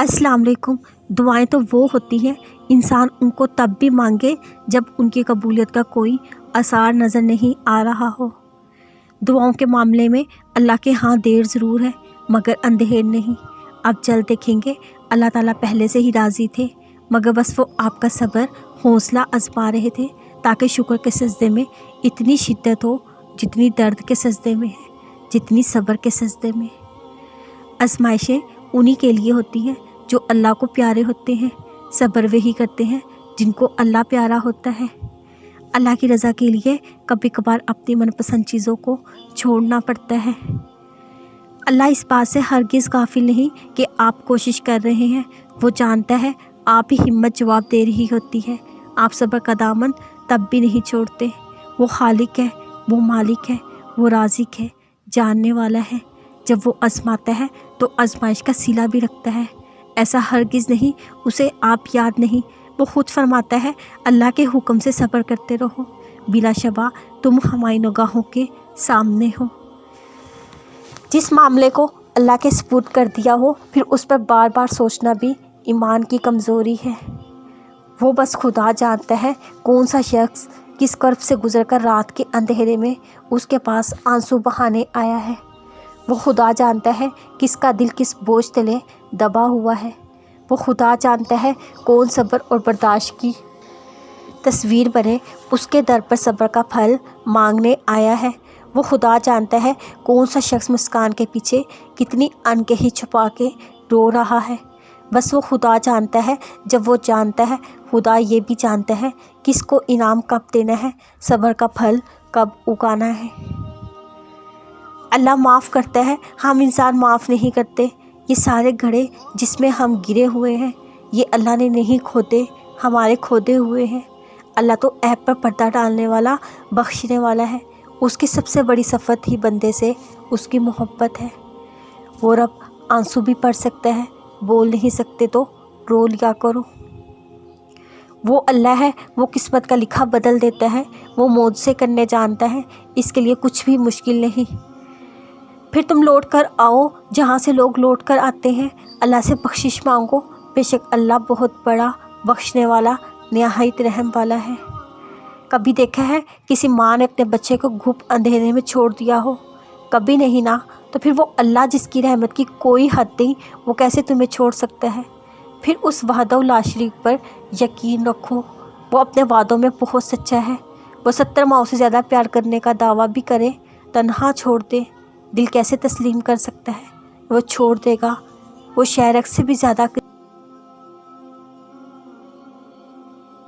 अस्सलाम वालेकुम। दुआएं तो वो होती हैं इंसान उनको तब भी मांगे जब उनकी कबूलियत का कोई आसार नज़र नहीं आ रहा हो। दुआओं के मामले में अल्लाह के यहाँ देर ज़रूर है मगर अंधेर नहीं। आप जल्द देखेंगे अल्लाह ताला पहले से ही राज़ी थे, मगर बस वो आपका सब्र हौसला आज़मा रहे थे ताकि शुक्र के सजदे में इतनी शिद्दत हो जितनी दर्द के सजदे में है, जितनी सब्र के सजदे में। आजमाइशें उन्हीं के लिए होती हैं जो अल्लाह को प्यारे होते हैं। सब्र वही करते हैं जिनको अल्लाह प्यारा होता है। अल्लाह की रज़ा के लिए कभी कभार अपनी मनपसंद चीज़ों को छोड़ना पड़ता है। अल्लाह इस बात से हरगिज़ गाफिल नहीं कि आप कोशिश कर रहे हैं, वो जानता है। आप ही हिम्मत जवाब दे रही होती है। आप सब्र का दामन तब भी नहीं छोड़ते। वो खालिक है, वो मालिक है, वो राज़िक है, जानने वाला है। जब वो आजमाता है तो आजमाइश का सिला भी रखता है। ऐसा हरगिज़ नहीं उसे आप याद नहीं। वो खुद फरमाता है अल्लाह के हुक्म से सब्र करते रहो, बिलाशबा तुम हमारी निगाहों के सामने हो। जिस मामले को अल्लाह के सुपुर्द कर दिया हो फिर उस पर बार बार सोचना भी ईमान की कमज़ोरी है। वो बस खुदा जानता है कौन सा शख्स किस कर्ब से गुज़रकर रात के अंधेरे में उसके पास आंसू बहाने आया है। वो खुदा जानता है किसका दिल किस बोझ तले दबा हुआ है। वो खुदा जानता है कौन सब्र और बर्दाश्त की तस्वीर बने उसके दर पर सब्र का फल मांगने आया है। वो खुदा जानता है कौन सा शख्स मुस्कान के पीछे कितनी अनकही छुपा के रो रहा है। बस वो खुदा जानता है। जब वो जानता है खुदा ये भी जानता है किसको इनाम कब देना है, सब्र का फल कब उगाना है। अल्लाह माफ़ करता है, हम इंसान माफ़ नहीं करते। ये सारे घड़े जिसमें हम गिरे हुए हैं ये अल्लाह ने नहीं खोदे, हमारे खोदे हुए हैं। अल्लाह तो ऐब पर पर्दा डालने वाला, बख्शने वाला है। उसकी सबसे बड़ी सफ़त ही बंदे से उसकी मोहब्बत है। वो रब आंसू भी पढ़ सकता है, बोल नहीं सकते तो रो लिया करो। वो अल्लाह है, वो किस्मत का लिखा बदल देता है। वो मौज से करने जानता है, इसके लिए कुछ भी मुश्किल नहीं। फिर तुम लौट कर आओ जहाँ से लोग लौट कर आते हैं। अल्लाह से बख्शिश मांगो, बेशक अल्लाह बहुत बड़ा बख्शने वाला, निहायत रहम वाला है। कभी देखा है किसी माँ ने अपने बच्चे को घुप अंधेरे में छोड़ दिया हो? कभी नहीं ना। तो फिर वो अल्लाह जिसकी रहमत की कोई हद नहीं, वो कैसे तुम्हें छोड़ सकता है? फिर उस वहदहू ला शरीक पर यकीन रखो, वो अपने वादों में बहुत सच्चा है। वो 70 माओं से ज़्यादा प्यार करने का दावा भी करे, तन्हा छोड़ दे, दिल कैसे तस्लीम कर सकता है? वो छोड़ देगा। वो शायरक से भी ज़्यादा